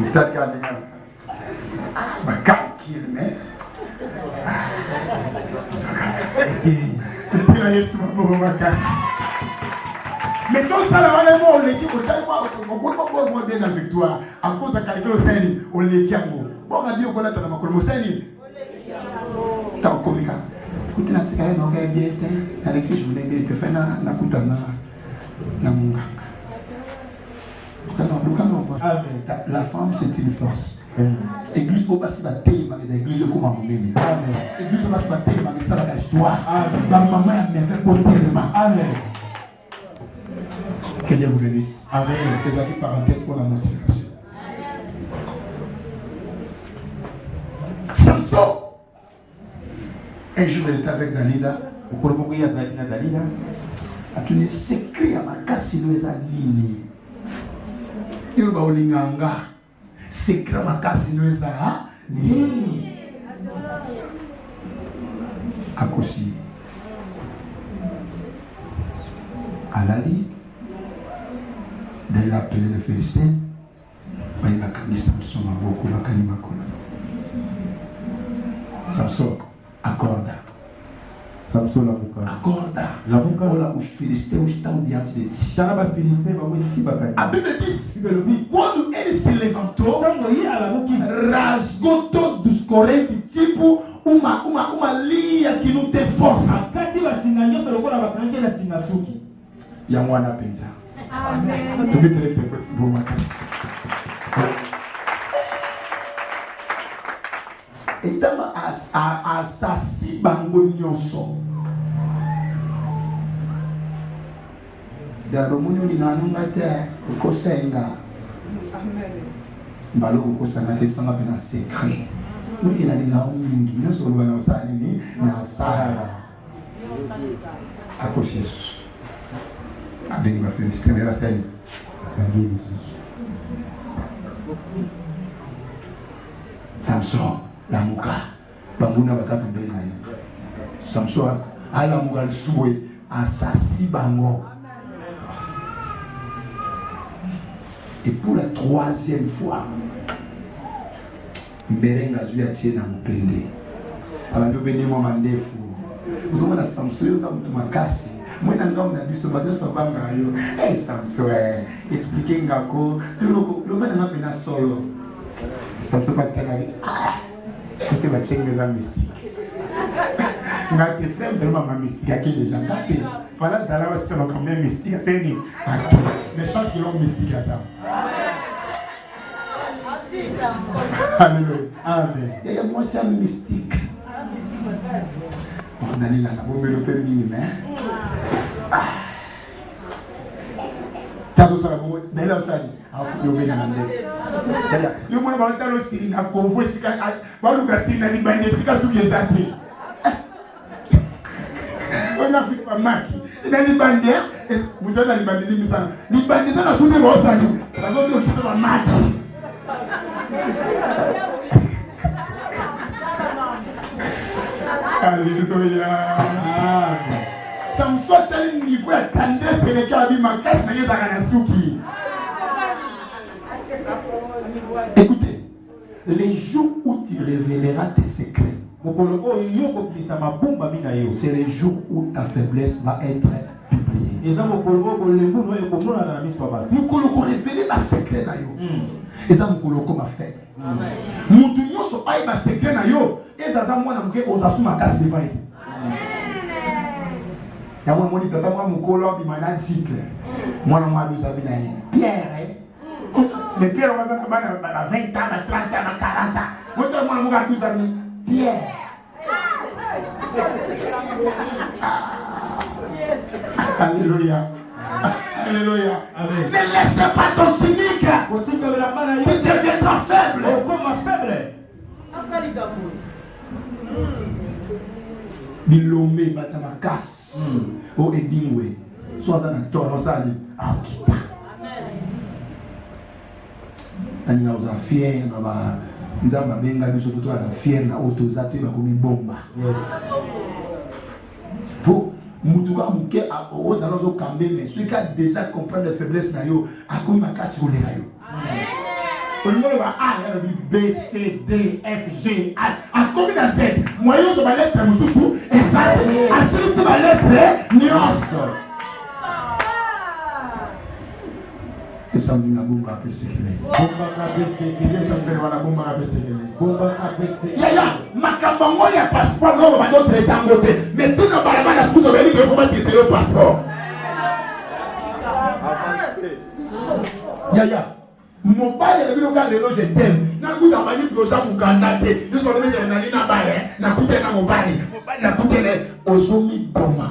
Mais t'as calculé. On va calculer, mais. Et puis là, il y a souvent pour ma casse. Mais tout ça, là, on l'équipe, on ne peut pas bien la victoire. À cause de calculer au Séni, on l'équipe. Bon, on a dit au Colette, on a calculé au Séni. T'as un comique. Écoutez, la cigarette, on gagne bien. Alexis, je voulais bien que faire na kuta na munganga. La femme, c'est une force. L'église au passé va téléma les églises comme à l'église au passé va téléma les stars à l'histoire. Ma maman m'avait porté tellement. Amen. Que Dieu vous bénisse. Amen. Les amis parenthèses pour la notification. Samson. Un jour, il était avec Dalila. A tenu secret à ma casse, il nous a dit. Il va au linganga. Secret à ma casse, il nous a dit. À Kossi. À Lali. D'ailleurs, appelé le Philistin. Il a cani Samson à beaucoup, il a cani Makona. Samson, accorde. Samson lamuka. Acorda. Lamuka. Olha os filisteus estão diante de ti. Tana ba filisteu ba mwesi bakani. A Bíblia diz, quando ele se levantou, Tango yi alamuki. rasgou todos os correntes, tipo uma linha que não tem força. Akati ba singa nyoso lokola bakangi na singa suki. E a mwana pensa. Amen. Tu me dirais que c'est bon matin. Então, asasi bango nyonso. Daro munyo linanunga te ukosenga. Mbalo ukosanga te bisanga pena secret. Nuki na linga mingi nyonso luba na osali ni na sala. Ako Jesus. Abengi ba Filisteu era sério. Samson lamuka bambuna batatu mbele na ye. Samson alamuka lisuwe asasi bango. Et pour la troisième fois, Mberenga zui atie na mpende. Abandi obende mwa mandefu. Uzomona Samson yoza mtu makasi. Mwena ngam na biso batesto banga yo. Eh Samson expliquer ngako. Lo bana na pena solo. Samson pas tena. C'était la chengue za mystique. Ngate frère de maman mystique à qui les gens ngate. Voilà ça là aussi on comme mystique c'est ni. Mais chance qu'ils ont mystique à ça. Alléluia. Amen. Et moi c'est un mystique. On a dit là pour me le permis mais. Tado ça bon mais là ça dit. Ah yo bien na ndé. Yo mwana ba talo siri na konvo sika ba luka siri na libande sika suki ezaki. On a fait pas maki. Ina libande muto na libande ni misana. Libande sana sunde ba osani. Bazo to kisema maki. Alléluia. Samson tel niveau à tendresse que les gars ma casse na yeza kana suki. Écoutez, les jours où tu révéleras tes secrets, c'est les jours où ta faiblesse va être publiée. Nous pouvons révéler ma secret na yo. Et ça nous pouvons ma fait. Nous devons se faire ma secret na yo. Et ça ça moi na mke osasuma casse devant lui. Ya moi moni tata moi mukolo bi manajik. Moi na moi nous abina Pierre. Mais Pierre, on va dire que 20 ans, 30 ans, 40 ans. Moi, je vais vous dire Pierre. Alléluia. Alléluia. Ne laisse pas ton cynique. Tu deviendras faible. Bilomé, Batamakas. O Edingwe. Soit dans un tour, on s'allie. Nani auza fier na ba nzamba benga biso to ala fier na auto za to ba komi bomba. Yes. Pour mutuka muke a oza nazo kambe mais celui qui a déjà compris les faiblesses na yo a komi makasi ko le yo. Amen. On le va A B C D F G a komi na Z. Moi yo so ba lettre mususu exact. A celui ba lettre nuance. Que ça me dit la bombe à persécuter. Bomba à persécuter, ça fait la bombe à persécuter. Bomba à persécuter. Yaya, Makamango ya passeport, non, on va d'autres étangoter. Mais si on va la sous, on va dire qu'il faut mettre le passeport. Yaya, mon père est venu au cas de l'eau, je t'aime. N'a coûté à ma vie pour ça, mon canapé. Je suis venu dans la ligne à balai. N'a coûté à mon pari. N'a coûté aux zomi bomba.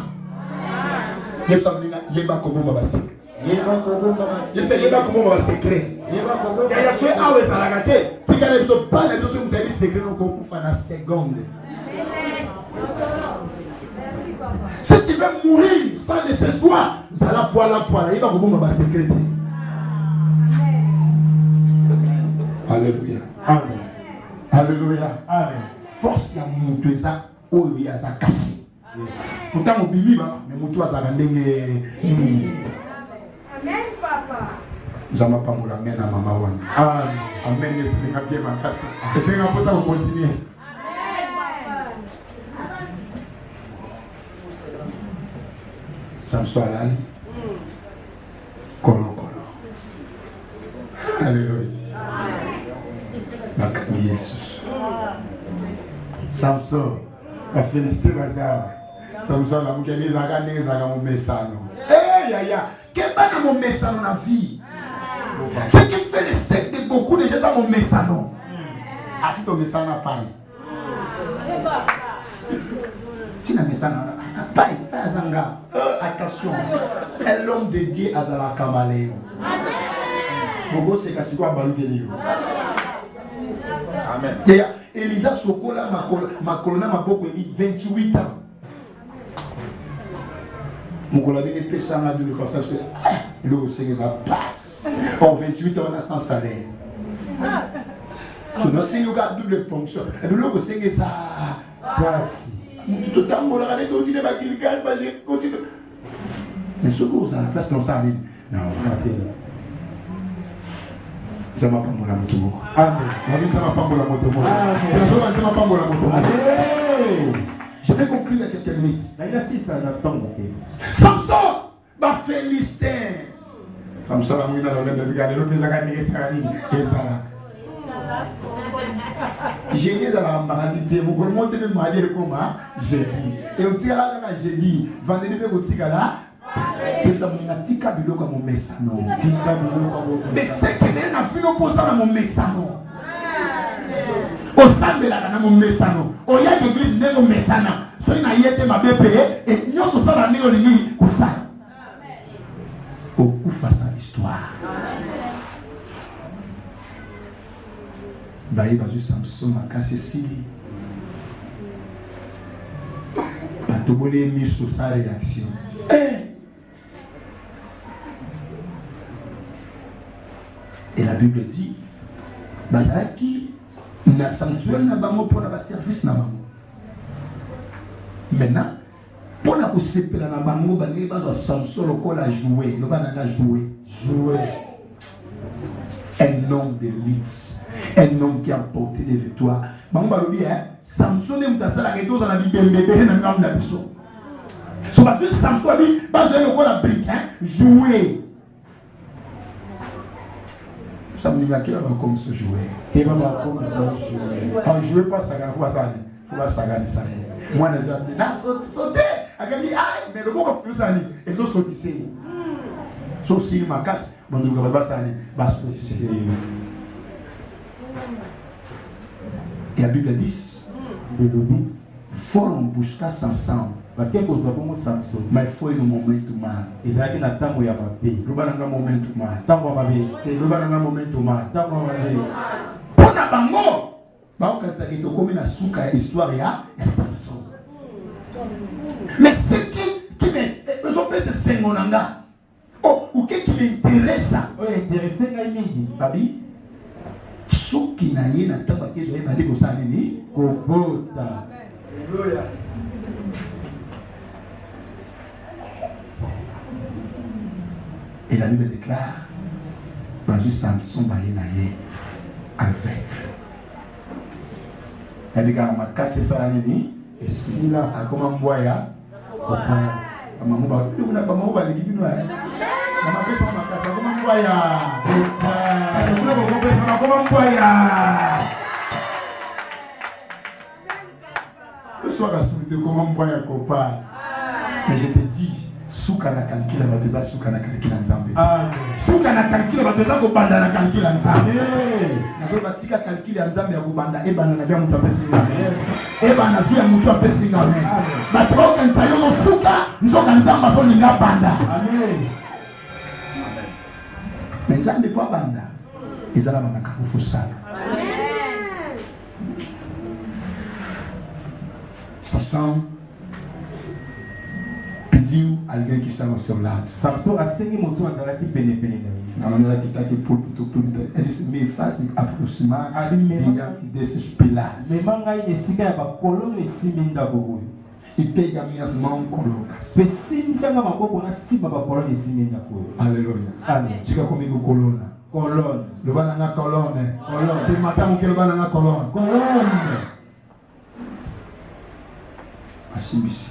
Il y a un comme babasi. Il fait yeba comment on va secret. Il y a fait ah ouais ça l'a gâté. Puis quand les autres parlent, les autres ont dit secret donc on coupe à la seconde. Si tu veux mourir sans désespoir, ça la poil, il va comment on va secret. Alléluia. Amen. Alléluia. Amen. Force ya mutu eza oyo ya za kasi. Pourtant mon bibi ba mais mutu azala ndenge. Amen, papa. Zama pamoula amen à maman wan. Amen. Amen, esprit n'a bien ma casse. Et puis on peut ça continuer. Amen. Samson alali. Colon. Alléluia. Bakami Jesus. Samson. Va féliciter Bazar. Samson la mukeni zaka neza mon mesano. Yaya. Qu'est-ce que mon mesano na vie? Ce qui fait le secte de beaucoup de gens dans mon mesano. Assis ton mesano à paille. Si la mesano à paille, pas zanga. Attention. L'homme de Dieu a la kamaleyo. Bogo c'est kasi quoi balugeli. Amen. Elisa Sokola makolona maboko 28 ans. Mokola dit les pesanga de l'école c'est le Seigneur va passe. En 28 ans on a sans salaire. Nous si nous gardons double fonction. Et le Seigneur ça passe. Tout le temps on a regardé continuer à Gilgal, continue. Mais ce que vous à la place dans ça non, ça m'a pas mon amour. Amen. Ça m'a pas mon amour. Je vais conclure à quelques minutes. Samson va Philistin. Samson a mis dans le regard le plus agréable et ça. J'ai dit à la maladie, vous remontez le marié comment j'ai dit. Et au tigala j'ai dit, vendez le petit gars. Mais c'est que les enfants posent dans mon messano. Au samedi là dans mon messano. Au y a l'église dans mon messana. Soit il y a été ma bébé et nous sommes dans les lignes comme ça. Au coup face à l'histoire. Bah il va juste Samson m'a cassé si. Bah tout bon est mis sur sa réaction. Et la Bible dit, Bazaki n'a sanctuaire n'a pas pour la service n'a pas. Maintenant, pour la possibilité n'a pas mot balé ba Samson le col a joué, le ban a joué. Un homme de lutte, un homme qui a porté des victoires. Maman balobi Samson est mutasa la quelque chose dans la Bible bébé n'a pas la biso. So parce que Samson a dit, ba le col a brique jouer. Ça me dit qu'il va comme se jouer. On ne joue pas ça, il faut pas ça. Moi, les gens disent, sauter. Mais le mot que ça dit, ils ont sauté. Sauf si ma casse, on ne va pas ça, va sauter. Et la Bible dit, faut l'emboucher ensemble. Mais il faut un moment de mal. Il faut un moment de mal. Pour la bango, mais ce qui c'est mon anga. Ou qui m'intéresse. Babi, ce qui n'a rien à tabac, je vais dire que ça n'est et la Bible déclare, Bazu Samson Bayenaye avec. Elle dit qu'à ma casse c'est ça l'année et si là à comment boya, maman va tu n'as pas maman va les guider nous. Maman fait ça ma casse comment boya. Comment boya. Le soir à souper comment boya copain. Mais je te dis. Souka na calcula bateza souka na calcula nzambe. Souka na calcula bateza ko banda na calcula nzambe. Nazo batika calcula nzambe ya ko banda ebana na vya mutu apesinga. Ebana vya mutu apesinga. Batro kanta yo souka nzoka nzamba so linga banda. Amen. Mais nzambe kwa banda ezala manaka kufusana. Amen. Samson alguém que está ao seu lado. Samson assim moto azalaki pene na maneira que está aqui por tudo eles me fazem aproximar diante desses pilares. Me manga esika ya bakolono esiminda bobo. E pega minhas mãos coloca. Pesim sanga makoko na siba bakolono esiminda bobo. Aleluia. Amém. Diga comigo coluna. Colona. Lobana na colona. Colona. Te matamos que lobana na colona. Colona. Assim bicho.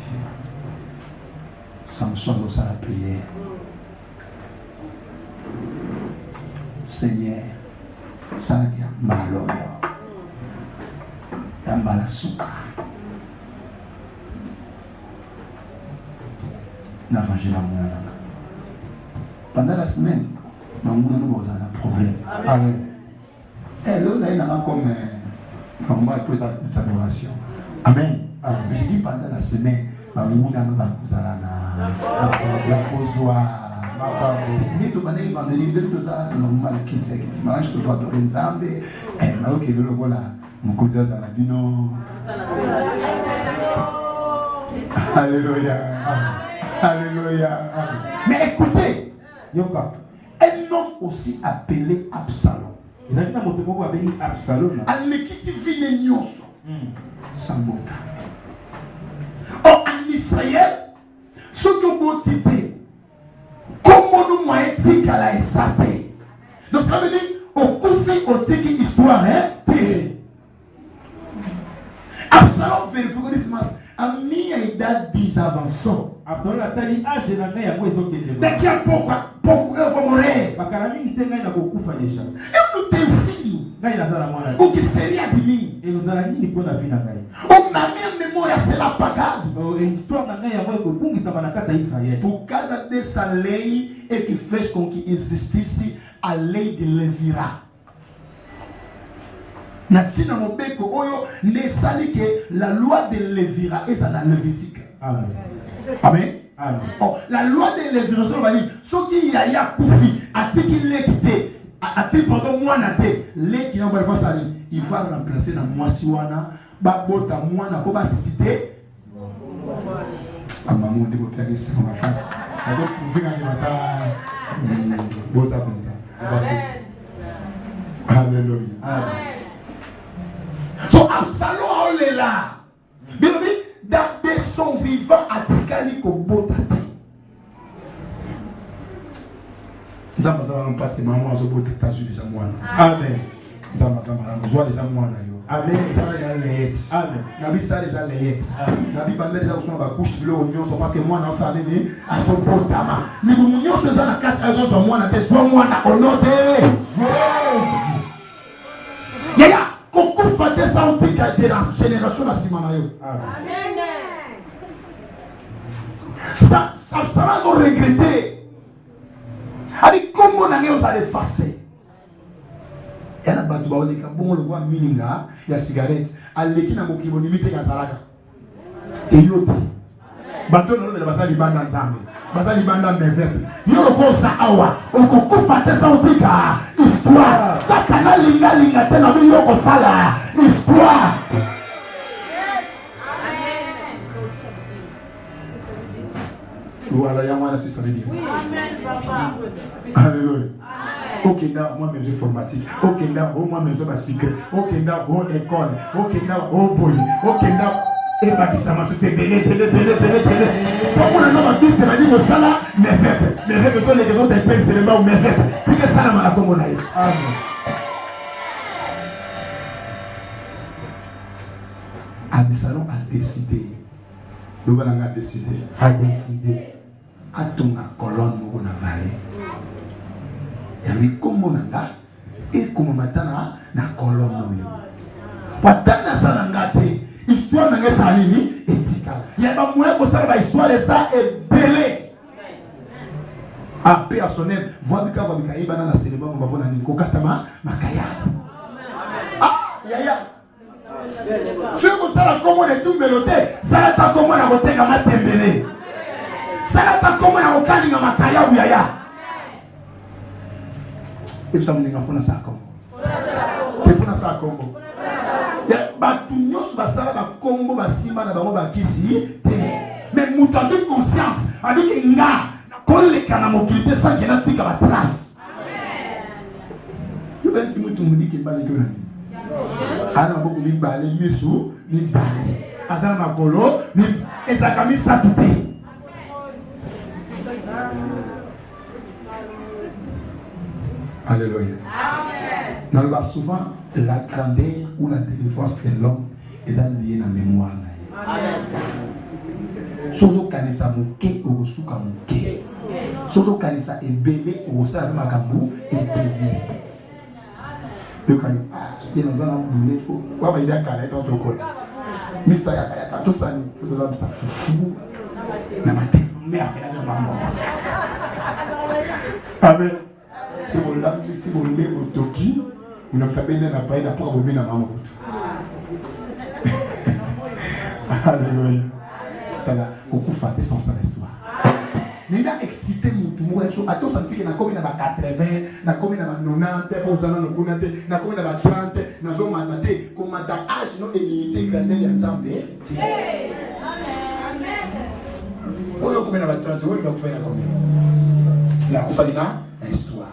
Samson dans sa prière. Seigneur, ça n'a pas malheur. Il y a mal à souka. N'a pas géré mon âme. Pendant la semaine, nous avons un problème. Amen. Et là, il y a comme on va poser sa adoration. Amen. Je dis pendant la semaine, nous avons la joie. Mais tu vas aller vendredi, tout ça, normal, qui sait que dimanche, tu vas adorer Nzambe. Et maintenant, que le voilà, mon coup de Zanabino. Alléluia. Alléluia. Mais écoutez, un homme aussi appelé Absalom. Alekisi vile nyonso sambota. Oh, en Israël, ce que vous citez, comment nous m'avons kala esate. Donc ça veut dire, au conflit, au tiki histoire, hein? Absalom fait le focalisme. A minha idade diz avançou. Daqui a pouco eu vou morrer. Eu não tenho filho. O que seria de mim? Na minha memória será apagado. Por causa dessa lei é que fez com que existisse a lei de Levirá. Natina Mobeko Oyo ne sali que la loi de Lévira est dans Lévitique. Amen. Amen. Amen. Oh, la loi de Lévira, ça va dire ce qui y a koufi, atiki l'équité, atiki pendant moi naté, l'équité on va faire ça, il va remplacer dans moi siwana, babota moi na ko ba cité. Amamu de bokiani c'est ma face. Alors pour venir à ça, boza comme ça. Alléluia. Amen. So Absalom on est là. Bien oui, dans son vivant atikali ko botati. Zamba zamba passe maman zo bote tazu déjà moi. Amen. Zamba zamba na joie déjà moi na yo. Amen. Ça ya let. Amen. Na bi ça déjà let. Na bi bande déjà son ba couche le oignon so parce que moi na ça né à son potama. Mais mon oignon se za na casse à son moi na te so moi na onote. Yaya Koko fate sa outi ka génération la simanayo. Amen. Ça sera non regretté. Avec comment on a effacé. Il y a un bateau qui a bon le bois mininga, il y a cigarette. Aleki na mokibo limite kazalaka. Et yote. Bateau non le basa libanda nzambe. Basa libanda mevep. Yo ko sa awa. Koko fate sa outi ka histoire. Ça kana linga linga tena yo ko sala histoire. Voilà, il y a moi là, c'est ça veut dire. Amen, papa. Alléluia. Ok, là, moi-même, j'ai informatique. Ok, là, moi-même, j'ai ma secret. Ok, là, école. Ok, là, boy. Ok, là, et pas qui ça m'a fait belé. Pourquoi le nom a dit, c'est ma dit, au sala, mes fêtes. Les fêtes, les gens des peines, c'est le bas ou mes fêtes. C'est que ça, là, comme on a eu. Amen. Absalom a décidé. Le Balanga a décidé. A ton colonne moko na vallée. Ya mikomo nanga et comme matana na colonne yo. Patana sana ngate. Histoire nanga salini etika. Ya ba mwe ko sala ba histoire ça est belé. A personnel, voix bika ibana na célébrer on va bona ni ko katama makaya. Ah, ya. Si vous savez comment on est tout mélodé, ça n'a pas comment on a voté comme un tembélé. Ça n'a pas comment on a voté comme un makaya ou yaya. Et vous savez, on a fait ça comme. Il faut ça comme. Batunyo va ça la combo va sima na bango ba kisi. Mais mutu a une conscience, a dit que nga quand les canamokilité sans qu'il y ait tika ba trace. Yo ben si mutu mu dit que ba le kona. Ana beaucoup ni balé misu ni balé azana makolo ni ezakami satute. Alléluia. Amen. Dans le bas souvent la grandeur ou la délivrance de l'homme est liée à la mémoire. Amen. Sozo kanisa muke osuka muke. Sozo kanisa ebele osala makambu ebele. Yokani il nous a donné faux. Quoi il y a carré dans ton col. Mister ya tout ça ni faut de ça fou. Na mate merde là je maman. Amen. Si vous l'avez si vous l'avez au toki, vous n'avez pas bien la paille d'après vous bien la maman. Alléluia. Tala okufa te sans l'histoire. Nina excité mutu mweso ato santi que na komi na ba 80 na komi na ba 90 pour zana no kunate na komi na ba 30 na zo matate ko mata âge no illimité grandeur ya Nzambe. Amen. Oyo komi na ba 30 oyo ba kufanya komi. Na kufanya na histoire.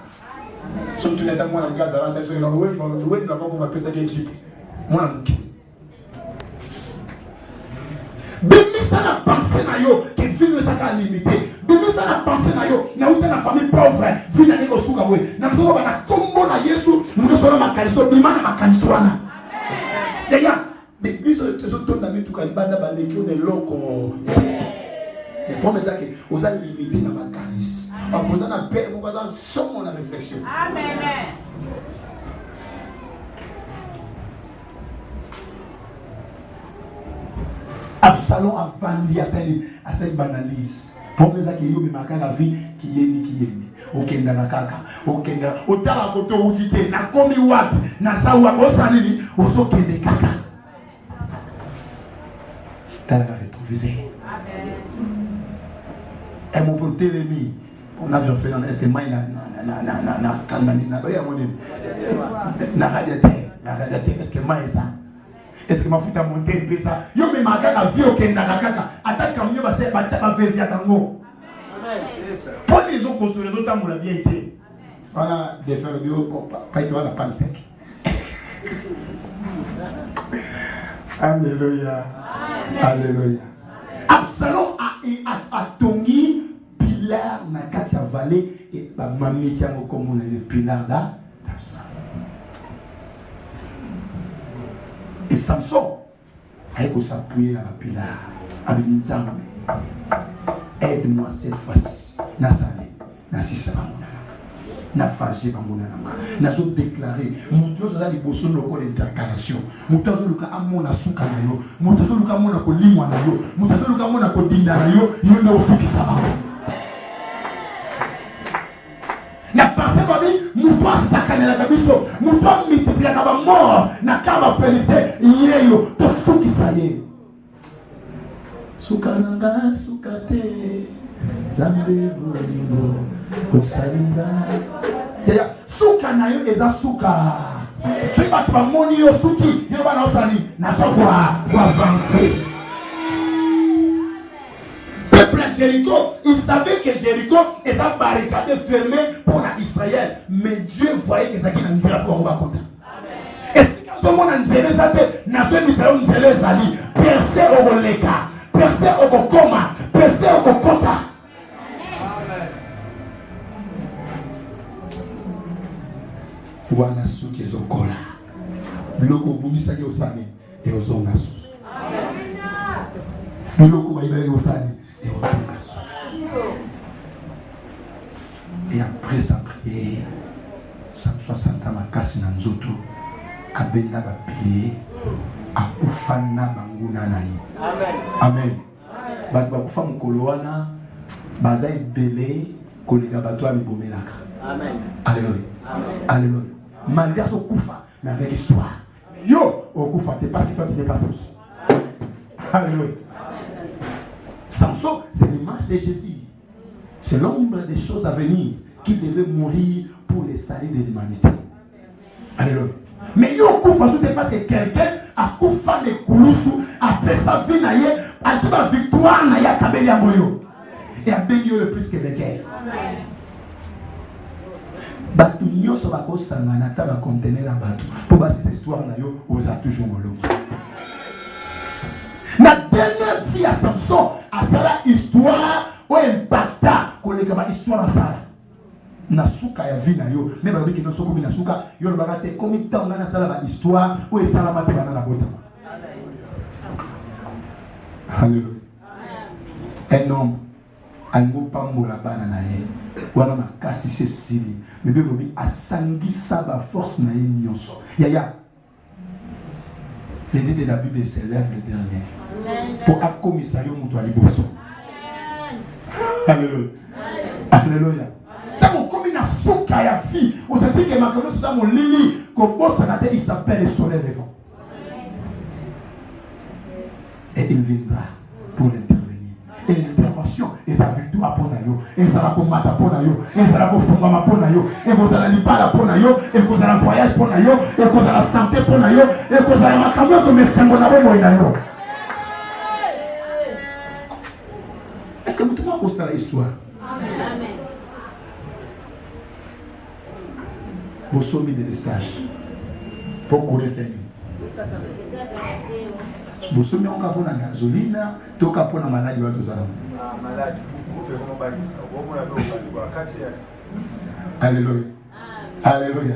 So tu neta mwana mgaza randa so no wewe na kwa pesa ke chip. Mwana mke. Bimi sana penser na yo que vie ça ka limité. Bimi sana penser na yo na uta na famille pauvre, vie na niko suka we. Na mko bana kombo na Yesu, mko sona makaniso bima na makaniso wana. Yaya, bimi so tonda mitu ka ibada bandeki on eloko. Et promesse que vous allez limiter na makaniso. Apoza na paix, vous va somo na réflexion. Amen. Absalom a vendu à cette banalise. Pour que ça qui y ait la vie qui est okenda na kaka okenda otala koto uzite na komi wapi na sawa osanini osokende kaka. Tala rétrovisé. Et mon pote l'ennemi on a fait dans est-ce que moi na kanani na ba ya moni na radiateur est-ce que moi ça est-ce que ma futa monter pesa yo me makaka vie okenda na kaka ataka mnyo ba se ba vivia kango amen c'est ça pour les autres construire les autres la bien été voilà des faire bio pas tu vas la panne sec. Alléluia alléluia. Absalom a tongi pilar na kati ya vallée et ba mami qui a comme le pilar là. Et Samson a s'appuyer dans la pilar avec une arme. Aide-moi cette fois-ci. Na salé, na sisa na fagé par mon anama. Na so déclaré. Mon Dieu ça les bosso le corps d'intercalation. Mon Dieu le ka amona suka na yo. Mon Dieu le ka amona ko limwa na yo. Mon Dieu le ka amona ko dinda na yo. Yo na ofuki saba. Na passé ba bi mu pas sakana la kabiso. Mu pas multiplier ka ba mort na ka ba féliciter yeyo to fuki saye. Sukananga sukate Zambe bolingo kosalinga. Ya suka na yo eza suka. C'est pas toi moni yo suki yo ba na osani na sokwa kwa avancer. Peuple Jéricho, il savait que Jéricho est un barricade fermé pour Israël, mais Dieu voyait que ça qui n'a pas pour moi content. Et si quand on a nzele zate na fait Israël nzele zali percé au leka, percé au koma, percé au kota. Wana suki ezokola biloko bumisaki osani eozonga susu biloko bayibaki osani eozonga susu. Et après sa prière Samson santa makasi na nzoto abenda bapie akufana banguna na ye. Amen. Bato bakufa mokolo wana baza ebele koleka bato ya mibomelaka. Amen. Alléluia. Alléluia. Malgré son koufa, mais avec histoire. Yo, au koufa, t'es pas toi qui n'es pas Samson. Alléluia. Samson, c'est l'image de Jésus. C'est l'ombre des choses à venir qui devait mourir pour les salut de l'humanité. Alléluia. Mais yo, koufa, c'est parce que quelqu'un a koufa de kouloussou, après sa vie, a sa victoire, n'a kabeli amoyo. Et a béni le plus que les guerres. Batu nyonso bakosangana ta ba contenir na batu po basi cette histoire na yo oza toujours molongo. Na dernière vie à Samson a sala histoire o impacta koleka ba histoire na sala na suka ya vie na yo mais ba biki no soko bi na suka yo ba te komi ta na sala ba histoire o esala mate bana na bota. Alléluia. Un homme, algo pambola bananae, wana makasi se sili, mais bien robi asangi saba force na nyonso. Yaya. Les de la Bible s'élève le dernier. Pour accomissario mutuali bosso. Alléluia. Alléluia. Tant qu'on comme une souka ya vie, on se dit que maintenant nous sommes lili, qu'on bosse à il s'appelle le soleil levant. Et il viendra pour intervenir. Et l'intervention, et sa victoire pour Nayo, et ça va pour Mata pour Nayo, et ça va pour Fongama pour Nayo, et vous allez libérer pour Nayo, et vous allez voyage pour Nayo, et vous allez santé pour Nayo, et vous allez macambo comme Sengonabo pour Nayo. Est-ce que vous trouvez où c'est l'histoire? Amen. Vous sommez des stages pour courir Seigneur. Vous sommez encore pour la gasoline, tout cas pour la maladie. Alléluia. Alléluia.